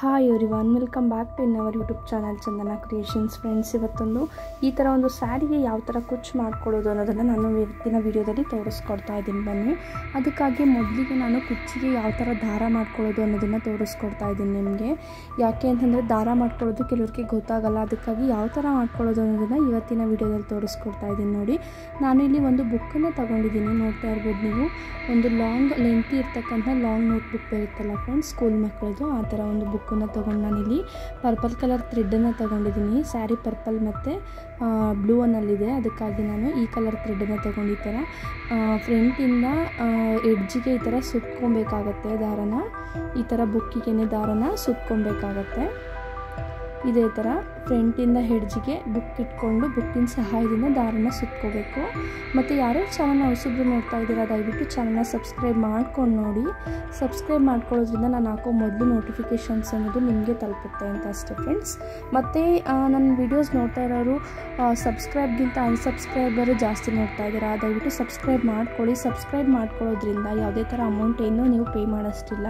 Hi everyone, welcome back to our YouTube channel Chandana creations. Friends, ಇವತ್ತೊಂದು ಈ ಥರ ಒಂದು ಸ್ಯಾರಿಗೆ ಯಾವ ಥರ ಕುಚ್ಚು ಮಾಡ್ಕೊಳ್ಳೋದು ಅನ್ನೋದನ್ನು ನಾನು ಇವತ್ತಿನ ವೀಡಿಯೋದಲ್ಲಿ ತೋರಿಸ್ಕೊಡ್ತಾ ಇದ್ದೀನಿ. ಬನ್ನಿ, ಅದಕ್ಕಾಗಿ ಮೊದಲಿಗೆ ನಾನು ಕುಚ್ಚಿಗೆ ಯಾವ ಥರ ದಾರ ಮಾಡ್ಕೊಳ್ಳೋದು ಅನ್ನೋದನ್ನು ತೋರಿಸ್ಕೊಡ್ತಾ ಇದ್ದೀನಿ ನಿಮಗೆ. ಯಾಕೆ ಅಂತಂದರೆ ದಾರ ಮಾಡ್ಕೊಳ್ಳೋದು ಕೆಲವ್ರಿಗೆ ಗೊತ್ತಾಗಲ್ಲ, ಅದಕ್ಕಾಗಿ ಯಾವ ಥರ ಮಾಡ್ಕೊಳ್ಳೋದು ಅನ್ನೋದನ್ನು ಇವತ್ತಿನ ವೀಡಿಯೋದಲ್ಲಿ ತೋರಿಸ್ಕೊಡ್ತಾ ಇದ್ದೀನಿ. ನೋಡಿ, ನಾನು ಇಲ್ಲಿ ಒಂದು ಬುಕ್ಕನ್ನು ತೊಗೊಂಡಿದ್ದೀನಿ, ನೋಡ್ತಾ ಇರ್ಬೋದು ನೀವು. ಒಂದು ಲಾಂಗ್ ಲೆಂತಿ ಇರ್ತಕ್ಕಂಥ ಲಾಂಗ್ ನೋಟ್ಬುಕ್ ಬರುತ್ತಲ್ಲ ಫ್ರೆಂಡ್ಸ್, ಸ್ಕೂಲ್ ಮಕ್ಕಳದು, ಆ ಥರ ಒಂದು ಬುಕ್ಕನ್ನು ತೊಗೊಂಡು ನಾನಿಲ್ಲಿ ಪರ್ಪಲ್ ಕಲರ್ ಥ್ರೆಡ್ಡನ್ನು ತೊಗೊಂಡಿದ್ದೀನಿ. ಸ್ಯಾರಿ ಪರ್ಪಲ್ ಮತ್ತು ಬ್ಲೂ ಅನ್ನಲ್ಲಿದೆ, ಅದಕ್ಕಾಗಿ ನಾನು ಈ ಕಲರ್ ಥ್ರೆಡ್ಡನ್ನು ತೊಗೊಂಡು ಈ ಥರ ಫ್ರಂಟಿಂದ ಎಡ್ಜಿಗೆ ಈ ಥರ ಸುತ್ಕೊಬೇಕಾಗತ್ತೆ ದಾರನ. ಈ ಥರ ಬುಕ್ಕಿಗೆ ದಾರನ ಸುತ್ಕೊಬೇಕಾಗತ್ತೆ. ಇದೇ ಥರ ಫ್ರಂಟಿಂದ ಹೆಡ್ಜಿಗೆ ಬುಕ್ ಇಟ್ಕೊಂಡು ಬುಕ್ಕಿನ ಸಹಾಯದಿಂದ ದಾರನ ಸುತ್ಕೋಬೇಕು. ಮತ್ತು ಯಾರು ಚಾನಲ್ನ ಹೊಸಬ್ರು ನೋಡ್ತಾ ಇದ್ದೀರಾ, ದಯವಿಟ್ಟು ಚಾನಲ್ನ ಸಬ್ಸ್ಕ್ರೈಬ್ ಮಾಡ್ಕೊಂಡು ನೋಡಿ. ಸಬ್ಸ್ಕ್ರೈಬ್ ಮಾಡ್ಕೊಳ್ಳೋದ್ರಿಂದ ನಾನು ಹಾಕೋ ಮೊದಲು ನೋಟಿಫಿಕೇಷನ್ಸ್ ಅನ್ನೋದು ನಿಮಗೆ ತಲುಪುತ್ತೆ ಅಂತ ಅಷ್ಟೇ ಫ್ರೆಂಡ್ಸ್. ಮತ್ತು ನನ್ನ ವೀಡಿಯೋಸ್ ನೋಡ್ತಾ ಇರೋರು ಸಬ್ಸ್ಕ್ರೈಬ್ಗಿಂತ ಅನ್ಸಬ್ಸ್ಕ್ರೈಬರು ಜಾಸ್ತಿ ನೋಡ್ತಾ ಇದ್ದೀರಾ, ದಯವಿಟ್ಟು ಸಬ್ಸ್ಕ್ರೈಬ್ ಮಾಡ್ಕೊಳ್ಳಿ. ಸಬ್ಸ್ಕ್ರೈಬ್ ಮಾಡ್ಕೊಳ್ಳೋದ್ರಿಂದ ಯಾವುದೇ ಥರ ಅಮೌಂಟ್ ಏನೂ ನೀವು ಪೇ ಮಾಡೋಷ್ಟಿಲ್ಲ.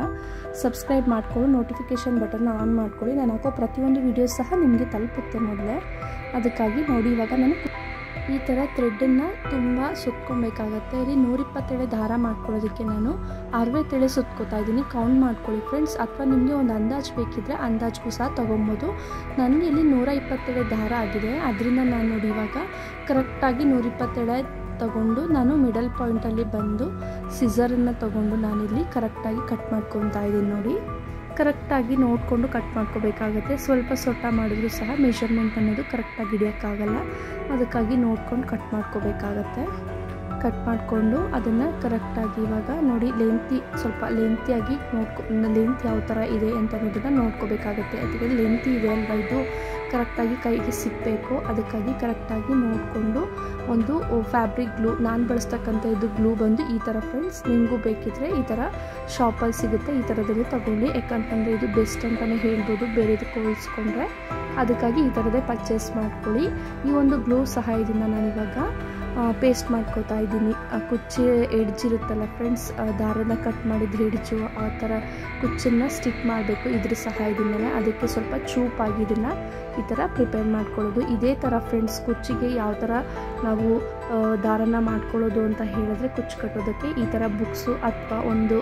ಸಬ್ಸ್ಕ್ರೈಬ್ ಮಾಡ್ಕೊಂಡು ನೋಟಿಫಿಕೇಷನ್ ಬಟನ್ನ ಆನ್ ಮಾಡ್ಕೊಳ್ಳಿ. ನಾನು ಹಾಕೋ ಪ್ರತಿಯೊಂದು ವೀಡಿಯೋಸ್ ಸಹ ನಿಮಗೆ ತಲುಪುತ್ತೆ ಮೊದಲೇ. ಅದಕ್ಕಾಗಿ ನೋಡಿ, ಇವಾಗ ನಾನು ಈ ಥರ ಥ್ರೆಡ್ಡನ್ನು ತುಂಬ ಸುತ್ಕೊಬೇಕಾಗತ್ತೆ. ಇಲ್ಲಿ 120 ಎಳೆ ದಾರ ಮಾಡ್ಕೊಳ್ಳೋದಕ್ಕೆ ನಾನು 60 ಎಳೆ ಸುತ್ಕೋತಾ ಇದ್ದೀನಿ. ಕೌಂಟ್ ಮಾಡ್ಕೊಳ್ಳಿ ಫ್ರೆಂಡ್ಸ್, ಅಥವಾ ನಿಮಗೆ ಒಂದು ಅಂದಾಜು ಬೇಕಿದ್ದರೆ ಅಂದಾಜಿಗೂ ಸಹ ತೊಗೊಬೋದು. ನನಗೆ ಇಲ್ಲಿ 120 ಎಳೆ ದಾರ ಆಗಿದೆ, ಅದರಿಂದ ನಾನು ನೋಡಿ ಇವಾಗ ಕರೆಕ್ಟಾಗಿ 120 ಎಳೆ ತಗೊಂಡು ನಾನು ಮಿಡಲ್ ಪಾಯಿಂಟಲ್ಲಿ ಬಂದು ಸಿಸರನ್ನು ತೊಗೊಂಡು ನಾನಿಲ್ಲಿ ಕರೆಕ್ಟಾಗಿ ಕಟ್ ಮಾಡ್ಕೊತಾ ಇದ್ದೀನಿ. ನೋಡಿ, ಕರೆಕ್ಟಾಗಿ ನೋಡಿಕೊಂಡು ಕಟ್ ಮಾಡ್ಕೋಬೇಕಾಗತ್ತೆ. ಸ್ವಲ್ಪ ಸೊಟ್ಟ ಮಾಡಿದ್ರೂ ಸಹ ಮೆಷರ್ಮೆಂಟ್ ಅನ್ನೋದು ಕರೆಕ್ಟಾಗಿ ಹಿಡಿಯೋಕ್ಕಾಗಲ್ಲ, ಅದಕ್ಕಾಗಿ ನೋಡ್ಕೊಂಡು ಕಟ್ ಮಾಡ್ಕೋಬೇಕಾಗತ್ತೆ. ಕಟ್ ಮಾಡಿಕೊಂಡು ಅದನ್ನು ಕರೆಕ್ಟಾಗಿ ಇವಾಗ ನೋಡಿ ಸ್ವಲ್ಪ ಲೆಂತಿಯಾಗಿ ಲೆಂತ್ ಯಾವ ಥರ ಇದೆ ಅಂತ ಅನ್ನೋದನ್ನು ನೋಡ್ಕೋಬೇಕಾಗತ್ತೆ. ಅದಕ್ಕೆ ಲೆಂತಿ ಇದೆ ಅಲ್ವಾ, ಇದು ಕರೆಕ್ಟಾಗಿ ಕೈಗೆ ಸಿಕ್ಕಬೇಕು. ಅದಕ್ಕಾಗಿ ಕರೆಕ್ಟಾಗಿ ನೋಡಿಕೊಂಡು ಒಂದು ಫ್ಯಾಬ್ರಿಕ್ ಗ್ಲೂ, ನಾನು ಬಳಸ್ತಕ್ಕಂಥ ಇದು ಗ್ಲೂ ಬಂದು ಈ ಥರ ಫ್ರೆಂಡ್ಸ್. ನಿಮಗೂ ಬೇಕಿದ್ರೆ ಈ ಥರ ಶಾಪಲ್ಲಿ ಸಿಗುತ್ತೆ, ಈ ಥರದಲ್ಲೇ ತಗೊಳ್ಳಿ. ಯಾಕಂತಂದರೆ ಇದು ಬೆಸ್ಟ್ ಅಂತಲೇ ಹೇಳ್ಬೋದು ಬೇರೆದಕ್ಕೆ ಹೋಲಿಸ್ಕೊಂಡ್ರೆ. ಅದಕ್ಕಾಗಿ ಈ ಥರದೇ ಪರ್ಚೇಸ್ ಮಾಡ್ಕೊಳ್ಳಿ. ಈ ಒಂದು ಗ್ಲೂ ಸಹಾಯದಿಂದ ನಾನಿವಾಗ ಪೇಸ್ಟ್ ಮಾಡ್ಕೋತಾ ಇದ್ದೀನಿ. ಕುಚ್ಚು ಎಡ್ಜಿರುತ್ತಲ್ಲ ಫ್ರೆಂಡ್ಸ್, ದಾರದ ಕಟ್ ಮಾಡಿದ ಹೆಡ್ಜು, ಆ ಥರ ಕುಚ್ಚನ್ನು ಸ್ಟಿಕ್ ಮಾಡಬೇಕು ಇದ್ರ ಸಹಾಯದಿಂದಲೇ. ಅದಕ್ಕೆ ಸ್ವಲ್ಪ ಚೂಪಾಗಿ ಇದನ್ನು ಈ ಥರ ಪ್ರಿಪೇರ್ ಮಾಡ್ಕೊಳ್ಳೋದು. ಇದೇ ಥರ ಫ್ರೆಂಡ್ಸ್, ಕುಚ್ಚಿಗೆ ಯಾವ ಥರ ನಾವು ದಾರನ ಮಾಡ್ಕೊಳ್ಳೋದು ಅಂತ ಹೇಳಿದ್ರೆ, ಕುಚ್ಚು ಕಟ್ಟೋದಕ್ಕೆ ಈ ಥರ ಬುಕ್ಸು ಅಥವಾ ಒಂದು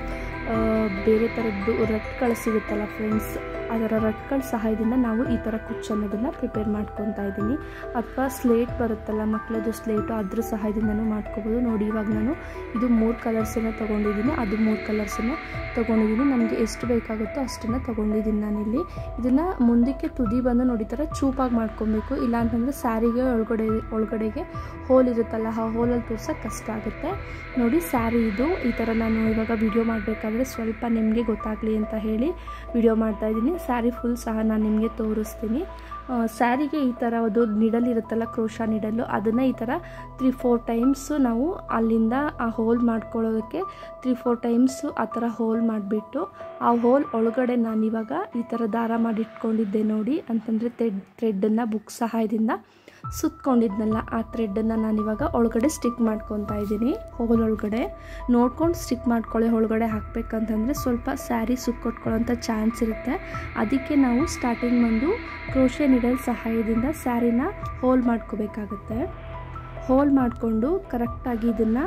ಬೇರೆ ಥರದ್ದು ರಟ್ಗಳು ಸಿಗುತ್ತಲ್ಲ ಫ್ರೆಂಡ್ಸ್, ಅದರ ರಟ್ಗಳ ಸಹಾಯದಿಂದ ನಾವು ಈ ಥರ ಕುಚ್ಚು ಅನ್ನೋದನ್ನು ಪ್ರಿಪೇರ್ ಮಾಡ್ಕೊತಾ ಇದ್ದೀನಿ. ಅಥವಾ ಸ್ಲೇಟ್ ಬರುತ್ತಲ್ಲ ಮಕ್ಕಳದು ಸ್ಲೇಟು, ಅದ್ರ ಸಹಾಯದಿಂದನೂ ಮಾಡ್ಕೋಬೋದು. ನೋಡಿ, ಇವಾಗ ನಾನು ಇದು 3 ಕಲರ್ಸನ್ನು ತೊಗೊಂಡಿದ್ದೀನಿ, ಅದು 3 ಕಲರ್ಸನ್ನು ತೊಗೊಂಡಿದ್ದೀನಿ. ನಮಗೆ ಎಷ್ಟು ಬೇಕಾಗುತ್ತೋ ಅಷ್ಟನ್ನು ತೊಗೊಂಡಿದ್ದೀನಿ ನಾನಿಲ್ಲಿ. ಇದನ್ನು ಮುಂದಕ್ಕೆ ತುದಿ ಬಂದು ನೋಡಿ ಥರ ಚೂಪಾಗಿ ಮಾಡ್ಕೊಬೇಕು, ಇಲ್ಲಾಂತಂದರೆ ಸ್ಯಾರಿಗೆ ಒಳಗಡೆಗೆ ಹೋಲ್ ಇರುತ್ತಲ್ಲ, ಆ ಹೋಲಲ್ಲಿ ತೋರ್ಸೋಕ್ಕೆ ಕಷ್ಟ ಆಗುತ್ತೆ. ನೋಡಿ, ಸ್ಯಾರಿ ಇದು ಈ ಥರ ನಾನು ಇವಾಗ ವಿಡಿಯೋ ಮಾಡಬೇಕಾದ್ರೆ ಸ್ವಲ್ಪ ನಿಮಗೆ ಗೊತ್ತಾಗಲಿ ಅಂತ ಹೇಳಿ ವಿಡಿಯೋ ಮಾಡ್ತಾಯಿದ್ದೀನಿ. ಸ್ಯಾರಿ ಫುಲ್ ಸಹ ನಾನು ನಿಮಗೆ ತೋರಿಸ್ತೀನಿ. ಸ್ಯಾರಿಗೆ ಈ ಥರ ಅದು ನಿಡಲ್ ಇರುತ್ತಲ್ಲ, ಕ್ರೋಶಾ ನಿಡಲ್ಲು, ಅದನ್ನು ಈ ಥರ 3-4 ಟೈಮ್ಸು ನಾವು ಅಲ್ಲಿಂದ ಆ ಹೋಲ್ ಮಾಡ್ಕೊಳ್ಳೋದಕ್ಕೆ 3-4 ಟೈಮ್ಸು ಆ ಥರ ಹೋಲ್ ಮಾಡಿಬಿಟ್ಟು ಆ ಹೋಲ್ ಒಳಗಡೆ ನಾನಿವಾಗ ಈ ಥರ ದಾರ ಮಾಡಿಟ್ಕೊಂಡಿದ್ದೆ ನೋಡಿ. ಅಂತಂದರೆ ಥ್ರೆಡ್ಡನ್ನು ಬುಕ್ ಸಹಾಯದಿಂದ ಸುತ್ಕೊಂಡಿದ್ನಲ್ಲ, ಆ ಥ್ರೆಡ್ಡನ್ನು ನಾನಿವಾಗ ಒಳಗಡೆ ಸ್ಟಿಕ್ ಮಾಡ್ಕೊತಾ ಇದ್ದೀನಿ. ಹೋಲ್ ಒಳಗಡೆ ನೋಡ್ಕೊಂಡು ಸ್ಟಿಕ್ ಮಾಡ್ಕೊಳ್ಳಿ. ಒಳಗಡೆ ಹಾಕಬೇಕಂತಂದರೆ ಸ್ವಲ್ಪ ಸ್ಯಾರಿ ಸುಕ್ಕೊಟ್ಕೊಳ್ಳೋಂಥ ಚಾನ್ಸ್ ಇರುತ್ತೆ. ಅದಕ್ಕೆ ನಾವು ಸ್ಟಾರ್ಟಿಂಗ್ ಬಂದು ಕ್ರೋಶೆ ನಿಡಲ್ ಸಹಾಯದಿಂದ ಸ್ಯಾರಿನ ಹೋಲ್ ಮಾಡ್ಕೋಬೇಕಾಗತ್ತೆ. ಹೋಲ್ ಮಾಡಿಕೊಂಡು ಕರೆಕ್ಟಾಗಿ ಇದನ್ನು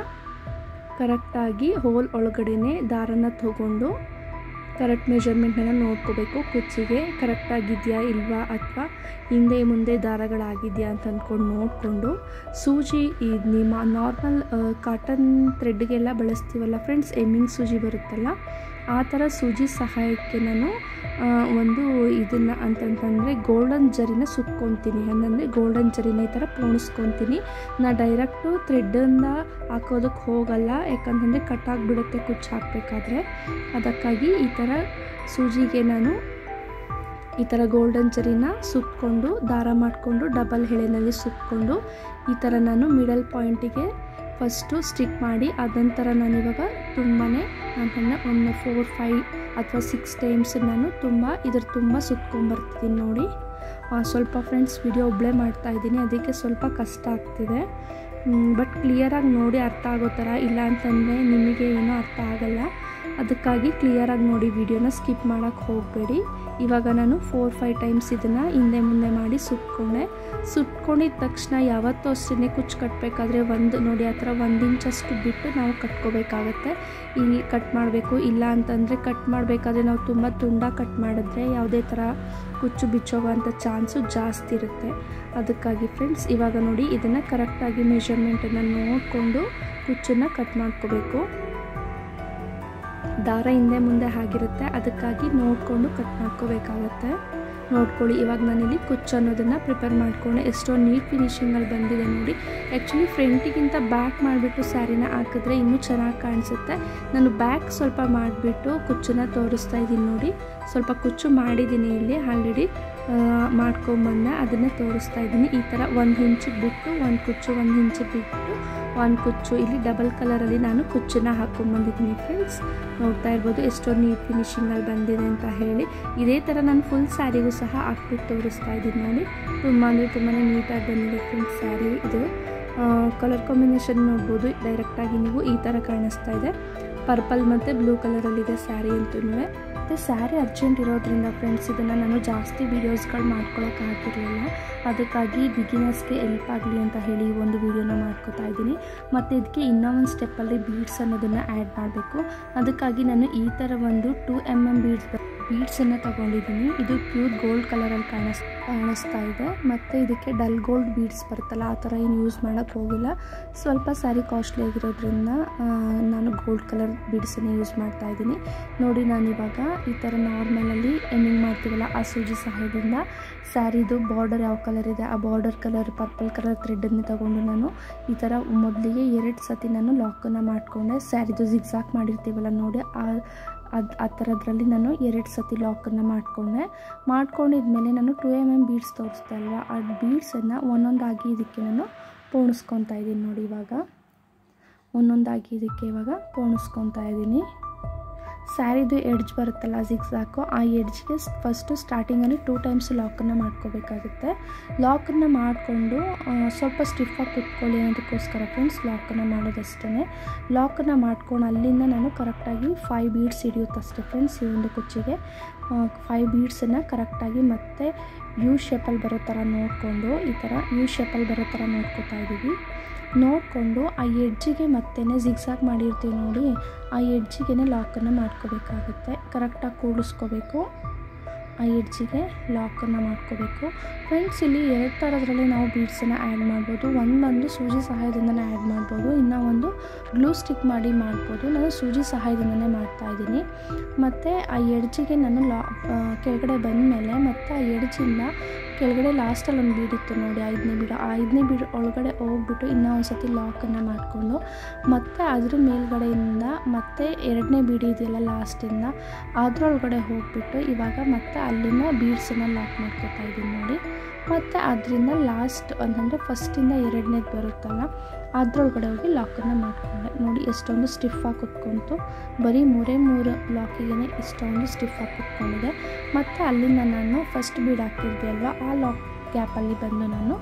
ಹೋಲ್ ಒಳಗಡೆನೇ ದಾರನ ತೊಗೊಂಡು ಕರೆಕ್ಟ್ ಮೆಜರ್ಮೆಂಟನ್ನು ನೋಡ್ಕೋಬೇಕು. ಕುಚ್ಚಿಗೆ ಕರೆಕ್ಟಾಗಿದೆಯಾ ಇಲ್ವಾ, ಅಥವಾ ಹಿಂದೆ ಮುಂದೆ ದಾರಗಳಾಗಿದೆಯಾ ಅಂತ ಅಂದ್ಕೊಂಡು ನೋಡಿಕೊಂಡು ಸೂಜಿ, ನಿಮ್ಮ ನಾರ್ಮಲ್ ಕಾಟನ್ ಥ್ರೆಡ್ಗೆಲ್ಲ ಬಳಸ್ತೀವಲ್ಲ ಫ್ರೆಂಡ್ಸ್, ಎಮ್ಮಿಂಗ್ ಸೂಜಿ ಬರುತ್ತಲ್ಲ, ಆ ಥರ ಸೂಜಿ ಸಹಾಯಕ್ಕೆ ನಾನು ಒಂದು ಇದನ್ನು ಅಂತಂತಂದರೆ ಗೋಲ್ಡನ್ ಜರಿನ ಸುತ್ಕೊತೀನಿ. ಅಂದರೆ ಗೋಲ್ಡನ್ ಜರಿನ ಈ ಥರ ಪೋಣಿಸ್ಕೊತೀನಿ. ನಾನು ಡೈರೆಕ್ಟು ಥ್ರೆಡ್ಡಿಂದ ಹಾಕೋದಕ್ಕೆ ಹೋಗಲ್ಲ, ಯಾಕಂತಂದರೆ ಕಟ್ಟಾಗಿಬಿಡುತ್ತೆ ಕುಚ್ಚು ಹಾಕಬೇಕಾದ್ರೆ. ಅದಕ್ಕಾಗಿ ಈ ಥರ ಸೂಜಿಗೆ ನಾನು ಈ ಥರ ಗೋಲ್ಡನ್ ಜರಿನ ಸುತ್ತಕೊಂಡು ದಾರ ಮಾಡಿಕೊಂಡು ಡಬಲ್ ಎಳೆನಲ್ಲಿ ಸುತ್ತಕೊಂಡು ಈ ಥರ ನಾನು ಮಿಡಲ್ ಪಾಯಿಂಟಿಗೆ ಫಸ್ಟು ಸ್ಟಿಕ್ ಮಾಡಿ, ಅದಂತರ ನಾನಿವಾಗ ತುಂಬಾ ಅಂತಂದರೆ ಒಂದು 4-5 ಅಥವಾ 6 ಟೈಮ್ಸ್ ನಾನು ತುಂಬ ಸುತ್ಕೊಂಡ್ಬರ್ತಿದ್ದೀನಿ. ನೋಡಿ, ಸ್ವಲ್ಪ ಫ್ರೆಂಡ್ಸ್ ವಿಡಿಯೋ ಒಬ್ಬಳೇ ಮಾಡ್ತಾಯಿದ್ದೀನಿ, ಅದಕ್ಕೆ ಸ್ವಲ್ಪ ಕಷ್ಟ ಆಗ್ತಿದೆ. ಬಟ್ ಕ್ಲಿಯರಾಗಿ ನೋಡಿ ಅರ್ಥ ಆಗೋ ಥರ, ಇಲ್ಲ ಅಂತಂದರೆ ನಿಮಗೆ ಏನೂ ಅರ್ಥ ಆಗಲ್ಲ. ಅದಕ್ಕಾಗಿ ಕ್ಲಿಯರಾಗಿ ನೋಡಿ, ವಿಡಿಯೋನ ಸ್ಕಿಪ್ ಮಾಡೋಕ್ಕೆ ಹೋಗಬೇಡಿ. ಇವಾಗ ನಾನು 4-5 ಟೈಮ್ಸ್ ಇದನ್ನು ಹಿಂದೆ ಮುಂದೆ ಮಾಡಿ ಸುಟ್ಕೊಂಡಿದ್ದ ತಕ್ಷಣ ಯಾವತ್ತೂ ಅಷ್ಟೇ ಕುಚ್ಚು ಕಟ್ಟಬೇಕಾದ್ರೆ ನೋಡಿ ಆ ಥರ 1 ಇಂಚಷ್ಟು ಬಿಟ್ಟು ನಾವು ಕಟ್ಕೋಬೇಕಾಗತ್ತೆ. ಇಲ್ಲಿ ಕಟ್ ಮಾಡಬೇಕು. ಇಲ್ಲ ಅಂತಂದರೆ ಕಟ್ ಮಾಡಬೇಕಾದ್ರೆ ನಾವು ತುಂಬ ತುಂಡಾಗಿ ಕಟ್ ಮಾಡಿದ್ರೆ ಯಾವುದೇ ಥರ ಕುಚ್ಚು ಬಿಚ್ಚೋಗೋಂಥ ಚಾನ್ಸು ಜಾಸ್ತಿ ಇರುತ್ತೆ. ಅದಕ್ಕಾಗಿ ಫ್ರೆಂಡ್ಸ್ ಇವಾಗ ನೋಡಿ ಇದನ್ನು ಕರೆಕ್ಟಾಗಿ ಮೆಷರ್ಮೆಂಟನ್ನು ನೋಡಿಕೊಂಡು ಕುಚ್ಚನ್ನು ಕಟ್ ಮಾಡ್ಕೋಬೇಕು. ದಾರ ಹಿಂದೆ ಮುಂದೆ ಆಗಿರುತ್ತೆ, ಅದಕ್ಕಾಗಿ ನೋಡಿಕೊಂಡು ಕಟ್ ಮಾಡ್ಕೋಬೇಕಾಗತ್ತೆ. ನೋಡ್ಕೊಳ್ಳಿ, ಇವಾಗ ನಾನಿಲ್ಲಿ ಕುಚ್ಚು ಅನ್ನೋದನ್ನು ಪ್ರಿಪೇರ್ ಮಾಡಿಕೊಂಡೆ. ಎಷ್ಟೋ ನೀಟ್ ಫಿನಿಶಿಂಗಲ್ಲಿ ಬಂದಿದೆ ನೋಡಿ. ಆ್ಯಕ್ಚುಲಿ ಫ್ರಂಟಿಗಿಂತ ಬ್ಯಾಕ್ ಮಾಡಿಬಿಟ್ಟು ಸ್ಯಾರಿನ ಹಾಕಿದ್ರೆ ಇನ್ನೂ ಚೆನ್ನಾಗಿ ಕಾಣಿಸುತ್ತೆ. ನಾನು ಬ್ಯಾಕ್ ಸ್ವಲ್ಪ ಮಾಡಿಬಿಟ್ಟು ಕುಚ್ಚನ್ನು ತೋರಿಸ್ತಾ ಇದ್ದೀನಿ ನೋಡಿ. ಸ್ವಲ್ಪ ಕುಚ್ಚು ಮಾಡಿದ್ದೀನಿ ಇಲ್ಲಿ ಆಲ್ರೆಡಿ ಮಾಡ್ಕೊಂಬಂದೆ, ಅದನ್ನೇ ತೋರಿಸ್ತಾ ಇದ್ದೀನಿ. ಈ ಥರ 1 ಇಂಚಿಗೆ ಬಿಟ್ಟು 1 ಕುಚ್ಚು, 1 ಇಂಚಿಗೆ ಬಿಟ್ಟು 1 ಕುಚ್ಚು, ಇಲ್ಲಿ ಡಬಲ್ ಕಲರಲ್ಲಿ ನಾನು ಕುಚ್ಚನ್ನು ಹಾಕ್ಕೊಂಬಂದಿದ್ದೀನಿ ಫ್ರೆಂಡ್ಸ್. ನೋಡ್ತಾ ಇರ್ಬೋದು ಎಷ್ಟೋ ನೀಟ್ ಫಿನಿಶಿಂಗಲ್ಲಿ ಬಂದಿದೆ ಅಂತ ಹೇಳಿ. ಇದೇ ಥರ ನಾನು ಫುಲ್ ಸ್ಯಾರಿಗೂ ಸಹ ಹಾಕ್ಬಿಟ್ಟು ತೋರಿಸ್ತಾ ಇದ್ದೀನಿ ನೋಡಿ. ತುಂಬ ಅಂದರೆ ತುಂಬಾ ನೀಟಾಗಿ ಬಂದಿದೆ ಫ್ರೆಂಡ್ಸ್ ಸ್ಯಾರಿ. ಇದು ಕಲರ್ ಕಾಂಬಿನೇಷನ್ ನೋಡ್ಬೋದು ಡೈರೆಕ್ಟಾಗಿ ನೀವು. ಈ ಥರ ಕಾಣಿಸ್ತಾ ಇದೆ. ಪರ್ಪಲ್ ಮತ್ತು ಬ್ಲೂ ಕಲರಲ್ಲಿದೆ ಸ್ಯಾರಿ ಅಂತೂ. ಮತ್ತು ಸ್ಯಾರಿ ಅರ್ಜೆಂಟ್ ಇರೋದ್ರಿಂದ ಫ್ರೆಂಡ್ಸ್ ಇದನ್ನು ನಾನು ಜಾಸ್ತಿ ವೀಡಿಯೋಸ್ಗಳು ಮಾಡ್ಕೊಳ್ಳೋಕ್ಕಾಗಿರಲಿಲ್ಲ. ಅದಕ್ಕಾಗಿ ಬಿಗಿನರ್ಸ್ಗೆ ಹೆಲ್ಪ್ ಆಗಲಿ ಅಂತ ಹೇಳಿ ಈ ಒಂದು ವೀಡಿಯೋನ ಮಾಡ್ಕೋತಾ ಇದ್ದೀನಿ. ಮತ್ತು ಇದಕ್ಕೆ ಇನ್ನೂ ಒಂದು ಸ್ಟೆಪ್ಪಲ್ಲಿ ಬೀಡ್ಸ್ ಅನ್ನೋದನ್ನು ಆ್ಯಡ್ ಮಾಡಬೇಕು. ಅದಕ್ಕಾಗಿ ನಾನು ಈ ಥರ ಒಂದು 2 mm ಬೀಡ್ಸನ್ನು ತೊಗೊಂಡಿದ್ದೀನಿ. ಇದು ಪ್ಯೂರ್ ಗೋಲ್ಡ್ ಕಲರಲ್ಲಿ ಕಾಣಿಸ್ತಾ ಇದೆ. ಮತ್ತು ಇದಕ್ಕೆ ಡಲ್ ಗೋಲ್ಡ್ ಬೀಡ್ಸ್ ಬರುತ್ತಲ್ಲ, ಆ ಥರ ಏನು ಯೂಸ್ ಮಾಡೋಕ್ಕೆ ಹೋಗಿಲ್ಲ. ಸ್ವಲ್ಪ ಸ್ಯಾರಿ ಕಾಸ್ಟ್ಲಿ ಆಗಿರೋದ್ರಿಂದ ನಾನು ಗೋಲ್ಡ್ ಕಲರ್ ಬೀಡ್ಸನ್ನು ಯೂಸ್ ಮಾಡ್ತಾ ಇದ್ದೀನಿ ನೋಡಿ. ನಾನಿವಾಗ ಈ ಥರ ನಾರ್ಮಲಲ್ಲಿ ಎಮ್ಮಿಂಗ್ ಮಾಡ್ತೀವಲ್ಲ ಆ ಸೂಜಿ ಸಹಾಯದಿಂದ ಸ್ಯಾರಿದು ಬಾರ್ಡರ್ ಯಾವ ಕಲರ್ ಇದೆ ಆ ಬಾರ್ಡರ್ ಕಲರ್ ಪರ್ಪಲ್ ಕಲರ್ ಥ್ರೆಡನ್ನು ತೊಗೊಂಡು ನಾನು ಈ ಥರ ಮೊದಲಿಗೆ 2 ಸತಿ ನಾನು ಲಾಕನ್ನು ಮಾಡಿಕೊಂಡೆ. ಸ್ಯಾರಿದು ಜಿಗ್ಸಾಕ್ ಮಾಡಿರ್ತೀವಲ್ಲ ನೋಡಿ, ಆ ಥರದ್ರಲ್ಲಿ ನಾನು 2 ಸತಿ ಲಾಕನ್ನು ಮಾಡ್ಕೊಂಡಿದ್ಮೇಲೆ ನಾನು 2 mm ಬೀಡ್ಸ್ ತೋರಿಸ್ತಾ ಅಲ್ವಾ, ಆ ಬೀಡ್ಸನ್ನು ಒಂದೊಂದಾಗಿ ಇದಕ್ಕೆ ನಾನು ಪೋಣಿಸ್ಕೊತಾ ಇದ್ದೀನಿ ನೋಡಿ. ಇವಾಗ ಒಂದೊಂದಾಗಿ ಇದಕ್ಕೆ ಇವಾಗ ಪೋಣಿಸ್ಕೊತಾ ಇದ್ದೀನಿ. ಸ್ಯಾರಿದು ಎಡ್ಜ್ ಬರುತ್ತಲ್ಲ ಜಿಗ್ಸಾಕು, ಆ ಎಡ್ಜ್ಗೆ ಫಸ್ಟು ಸ್ಟಾರ್ಟಿಂಗಲ್ಲಿ 2 ಟೈಮ್ಸ್ ಲಾಕನ್ನು ಮಾಡ್ಕೋಬೇಕಾಗುತ್ತೆ. ಲಾಕನ್ನು ಮಾಡಿಕೊಂಡು ಸ್ವಲ್ಪ ಸ್ಟಿಫಾಗಿ ಕುತ್ಕೊಳ್ಳಿ ಅನ್ನೋದಕ್ಕೋಸ್ಕರ ಫ್ರೆಂಡ್ಸ್ ಲಾಕನ್ನು ಮಾಡೋದಷ್ಟೇ. ಲಾಕನ್ನು ಮಾಡ್ಕೊಂಡು ಅಲ್ಲಿಂದ ನಾನು ಕರೆಕ್ಟಾಗಿ 5 ಬೀಡ್ಸ್ ಹಿಡಿಯುತ್ತಷ್ಟೇ ಫ್ರೆಂಡ್ಸ್. ಈ ಒಂದು ಕುಚ್ಚಿಗೆ 5 ಬೀಡ್ಸನ್ನು ಕರೆಕ್ಟಾಗಿ ಮತ್ತೆ ಯು ಶೇಪಲ್ಲಿ ಬರೋ ಥರ ನೋಡಿಕೊಂಡು ಈ ಥರ ಯು ಶೇಪಲ್ಲಿ ಬರೋ ಥರ ನೋಡ್ಕೋತಾ ಇದ್ದೀವಿ. ನೋಡಿಕೊಂಡು ಆ ಎಡ್ಜಿಗೆ ಮತ್ತೆ ಜಿಗ್ಸಾಗ್ ಮಾಡಿರ್ತೀವಿ ನೋಡಿ, ಆ ಎಡ್ಜಿಗೆ ಲಾಕನ್ನು ಮಾಡ್ಕೋಬೇಕಾಗುತ್ತೆ. ಕರೆಕ್ಟಾಗಿ ಕೂಡಿಸ್ಕೋಬೇಕು. ಆ ಎಡ್ಜಿಗೆ ಲಾಕನ್ನು ಮಾಡ್ಕೋಬೇಕು ಫ್ರೆಂಡ್ಸ್. ಇಲ್ಲಿ 2 ಥರದ್ರಲ್ಲಿ ನಾವು ಬೀಡ್ಸನ್ನು ಆ್ಯಡ್ ಮಾಡ್ಬೋದು. ಒಂದು ಸೂಜಿ ಸಹಾಯದಿಂದನೇ ಆ್ಯಡ್ ಮಾಡ್ಬೋದು, ಇನ್ನೂ ಒಂದು ಗ್ಲೂ ಸ್ಟಿಕ್ ಮಾಡಿ ಮಾಡ್ಬೋದು. ನಾನು ಸೂಜಿ ಸಹಾಯದಿಂದನೇ ಮಾಡ್ತಾಯಿದ್ದೀನಿ. ಮತ್ತು ಆ ಎಡ್ಜಿಗೆ ನಾನು ಕೆಳಗಡೆ ಬಂದಮೇಲೆ ಮತ್ತು ಆ ಎಡ್ಜಿಂದ ಕೆಳಗಡೆ ಲಾಸ್ಟಲ್ಲಿ ಒಂದು ಬೀಡ್ ಇತ್ತು ನೋಡಿ, 5ನೇ ಬೀಡು. ಆ 5ನೇ ಬೀಡು ಒಳಗಡೆ ಹೋಗ್ಬಿಟ್ಟು ಇನ್ನೂ ಒಂದು ಸತಿ ಲಾಕನ್ನು ಮಾಡಿಕೊಂಡು ಮತ್ತು ಅದ್ರ ಮೇಲ್ಗಡೆಯಿಂದ ಮತ್ತೆ 2ನೇ ಬೀಡು ಇದೆಯಲ್ಲ ಲಾಸ್ಟಿಂದ ಅದರೊಳಗಡೆ ಹೋಗ್ಬಿಟ್ಟು ಇವಾಗ ಮತ್ತೆ ಅಲ್ಲಿಂದ ಬೀಡ್ಸನ್ನು ಲಾಕ್ ಮಾಡ್ಕೊತಾ ಇದ್ದೀನಿ ನೋಡಿ. ಮತ್ತು ಅದರಿಂದ ಲಾಸ್ಟ್ ಅಂತಂದರೆ ಫಸ್ಟಿಂದ 2ನೇದು ಬರುತ್ತಲ್ಲ ಅದರೊಳಗಡೆ ಹೋಗಿ ಲಾಕನ್ನು ಮಾಡಿಕೊಂಡೆ ನೋಡಿ. ಎಷ್ಟೊಂದು ಸ್ಟಿಫಾಗಿ ಕುತ್ಕೊಂತು, ಬರೀ 3 ಲಾಕಿಗೆ ಇಷ್ಟೊಂದು ಸ್ಟಿಫಾಗಿ ಕುತ್ಕೊಂಡಿದೆ. ಮತ್ತು ಅಲ್ಲಿಂದ ನಾನು ಫಸ್ಟ್ ಬೀಡ್ ಹಾಕಿದ್ದೆ ಅಲ್ವಾ, ಆ ಲಾಕ್ ಗ್ಯಾಪಲ್ಲಿ ಬಂದು ನಾನು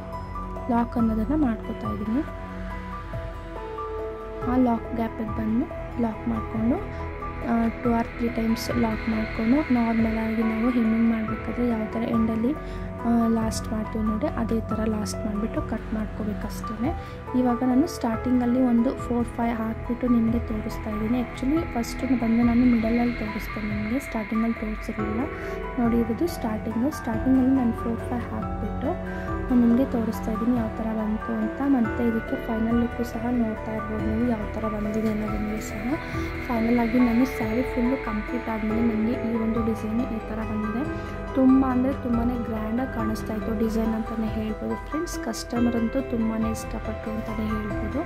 ಲಾಕ್ ಅನ್ನೋದನ್ನು ಮಾಡ್ಕೋತಾ ಇದ್ದೀನಿ. ಆ ಲಾಕ್ ಗ್ಯಾಪಿಗೆ ಬಂದು ಲಾಕ್ ಮಾಡಿಕೊಂಡು 2 or 3 ಟೈಮ್ಸ್ ಲಾಕ್ ಮಾಡಿಕೊಂಡು ನಾರ್ಮಲಾಗಿ ನಾವು ಹೆಮ್ಮಿಂಗ್ ಮಾಡಬೇಕಾದ್ರೆ ಯಾವ ಥರ ಎಂಡಲ್ಲಿ ಲಾಸ್ಟ್ ಮಾಡ್ತೀವಿ ನೋಡಿ ಅದೇ ಥರ ಲಾಸ್ಟ್ ಮಾಡಿಬಿಟ್ಟು ಕಟ್ ಮಾಡ್ಕೋಬೇಕಷ್ಟೇ. ಇವಾಗ ನಾನು ಸ್ಟಾರ್ಟಿಂಗಲ್ಲಿ ಒಂದು 4-5 ಹಾಕಿಬಿಟ್ಟು ನಿಮಗೆ ತೋರಿಸ್ತಾ ಇದ್ದೀನಿ. ಆ್ಯಕ್ಚುಲಿ ಫಸ್ಟ್ ಬಂದು ನಾನು ಮಿಡಲಲ್ಲಿ ತೋರಿಸ್ತೇನೆ ನಿಮಗೆ, ಸ್ಟಾರ್ಟಿಂಗಲ್ಲಿ ತೋರಿಸಿರಲಿಲ್ಲ ನೋಡಿ. ಇರೋದು ಸ್ಟಾರ್ಟಿಂಗಲ್ಲಿ ನಾನು 4-5 ಹಾಕಿಬಿಟ್ಟು ನಿಮಗೆ ತೋರಿಸ್ತಾ ಇದ್ದೀನಿ ಯಾವ ಥರ ಬಂತು ಅಂತ. ಮತ್ತು ಇದಕ್ಕೆ ಫೈನಲ್ ಲುಕ್ಕು ಸಹ ನೋಡ್ತಾ ಇರ್ಬೋದು ನೀವು ಯಾವ ಥರ ಬಂದಿದೆ ಅನ್ನೋದನ್ನು ಸಹ. ಫೈನಲ್ ಆಗಿ ನಾನು ಸ್ಯಾರಿ ಫುಲ್ಲು ಕಂಪ್ಲೀಟ್ ಆದಮೇಲೆ ನನಗೆ ಈ ಒಂದು ಡಿಸೈನು ಈ ಥರ ಬಂದಿದೆ. ತುಂಬ ಅಂದರೆ ತುಂಬಾ ಗ್ರ್ಯಾಂಡಾಗಿ ಕಾಣಿಸ್ತಾ ಇತ್ತು ಡಿಸೈನ್ ಅಂತಲೇ ಹೇಳ್ಬೋದು ಫ್ರೆಂಡ್ಸ್. ಕಸ್ಟಮರ್ ಅಂತೂ ತುಂಬಾ ಇಷ್ಟಪಟ್ಟರು ಅಂತಲೇ ಹೇಳ್ಬೋದು.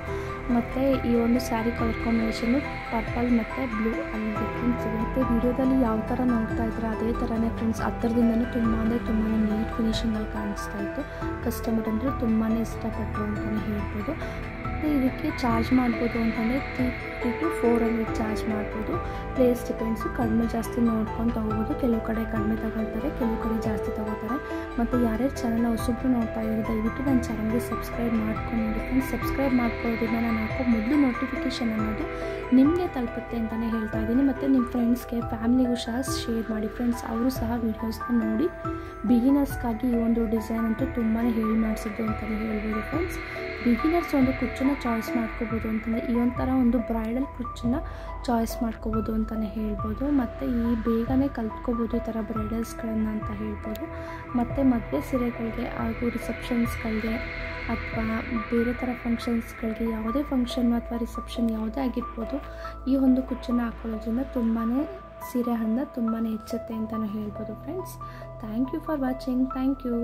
ಮತ್ತು ಈ ಒಂದು ಸ್ಯಾರಿ ಕಲರ್ ಕಾಂಬಿನೇಷನ್ನು ಪರ್ಪಲ್ ಮತ್ತು ಬ್ಲೂ ಅಲ್ಲಿ ಫ್ರೆಂಡ್ಸ್ ಇರುತ್ತೆ. ವಿಡಿಯೋದಲ್ಲಿ ಯಾವ ಥರ ನೋಡ್ತಾ ಇದ್ರೆ ಅದೇ ಥರನೇ ಫ್ರೆಂಡ್ಸ್. ಹತ್ತಿರದಿಂದನೂ ತುಂಬ ಅಂದರೆ ತುಂಬಾ ನೀಟ್ ಫಿನಿಶಿಂಗಲ್ಲಿ ಕಾಣಿಸ್ತಾ ಇತ್ತು. ಕಸ್ಟಮರ್ ಅಂದರೆ ತುಂಬಾ ಇಷ್ಟಪಟ್ಟರು ಅಂತಲೇ ಹೇಳ್ಬೋದು. ಇದಕ್ಕೆ ಚಾರ್ಜ್ ಮಾಡ್ಬೋದು ಅಂತಂದರೆ 350 to 400 ಚಾರ್ಜ್ ಮಾಡ್ಬೋದು. ಪ್ಲೇಸ್ ಡಿಪೆಂಡ್ಸು, ಕಡಿಮೆ ಜಾಸ್ತಿ ನೋಡ್ಕೊಂಡು ತೊಗೋಬೋದು. ಕೆಲವು ಕಡೆ ಕಡಿಮೆ ತಗೊಳ್ತಾರೆ, ಕೆಲವು ಕಡೆ ಜಾಸ್ತಿ ತೊಗೋತಾರೆ. ಮತ್ತು ಯಾರ್ಯಾರು ಚಾನಲ್ನ ಹೊಸಬ್ರು ನೋಡ್ತಾ ಇದ್ದಾರೆ ದಯವಿಟ್ಟು ನನ್ನ ಚಾನಲ್ಗೆ ಸಬ್ಸ್ಕ್ರೈಬ್ ಮಾಡ್ಕೊಂಡು ನೋಡಿ ಫ್ರೆಂಡ್ಸ್. ಸಬ್ಸ್ಕ್ರೈಬ್ ಮಾಡ್ಕೊಳ್ಳೋದ್ರಿಂದ ನಾನು ಹಾಕೋ ಮೊದಲು ನೋಟಿಫಿಕೇಷನ್ ಅನ್ನೋದು ನಿಮಗೆ ತಲುಪುತ್ತೆ ಅಂತಲೇ ಹೇಳ್ತಾ ಇದ್ದೀನಿ. ಮತ್ತು ನಿಮ್ಮ ಫ್ರೆಂಡ್ಸ್ಗೆ ಫ್ಯಾಮಿಲಿಗೂ ಸಹ ಶೇರ್ ಮಾಡಿ ಫ್ರೆಂಡ್ಸ್. ಅವರು ಸಹ ವೀಡಿಯೋಸ್ನ ನೋಡಿ ಬಿಗಿನರ್ಸ್ಗಾಗಿ ಈ ಒಂದು ಡಿಸೈನ್ ಅಂತೂ ತುಂಬಾ ಹೇಳಿ ಮಾಡಿಸಿದ್ದು ಅಂತಲೇ ಹೇಳ್ಬೋದು ಫ್ರೆಂಡ್ಸ್. ಬಿಗಿನರ್ಸ್ ಒಂದು ಕುಚ್ಚನ್ನು ಚಾಯ್ಸ್ ಮಾಡ್ಕೋಬೋದು ಅಂತಂದರೆ ಈ ಒಂಥರ ಒಂದು ಬ್ರೈಡಲ್ ಕುಚ್ಚನ್ನು ಚಾಯ್ಸ್ ಮಾಡ್ಕೋಬೋದು ಅಂತಲೇ ಹೇಳ್ಬೋದು. ಮತ್ತು ಈ ಬೇಗನೆ ಕಲ್ತ್ಕೋಬೋದು ಈ ಥರ ಬ್ರೈಡಲ್ಸ್ಗಳನ್ನು ಅಂತ ಹೇಳ್ಬೋದು. ಮತ್ತು ಮದುವೆ ಸೀರೆಗಳಿಗೆ ಹಾಗೂ ರಿಸೆಪ್ಷನ್ಸ್ಗಳಿಗೆ ಅಥವಾ ಬೇರೆ ಥರ ಫಂಕ್ಷನ್ಸ್ಗಳಿಗೆ ಯಾವುದೇ ಫಂಕ್ಷನ್ ಅಥವಾ ರಿಸೆಪ್ಷನ್ ಯಾವುದೇ ಆಗಿರ್ಬೋದು ಈ ಒಂದು ಕುಚ್ಚನ್ನು ಹಾಕೊಳ್ಳೋದ್ರಿಂದ ತುಂಬಾ ಸೀರೆ ಅಂದ ತುಂಬಾ ಹೆಚ್ಚುತ್ತೆ ಅಂತಲೇ ಹೇಳ್ಬೋದು friends. Thank you for watching. Thank you.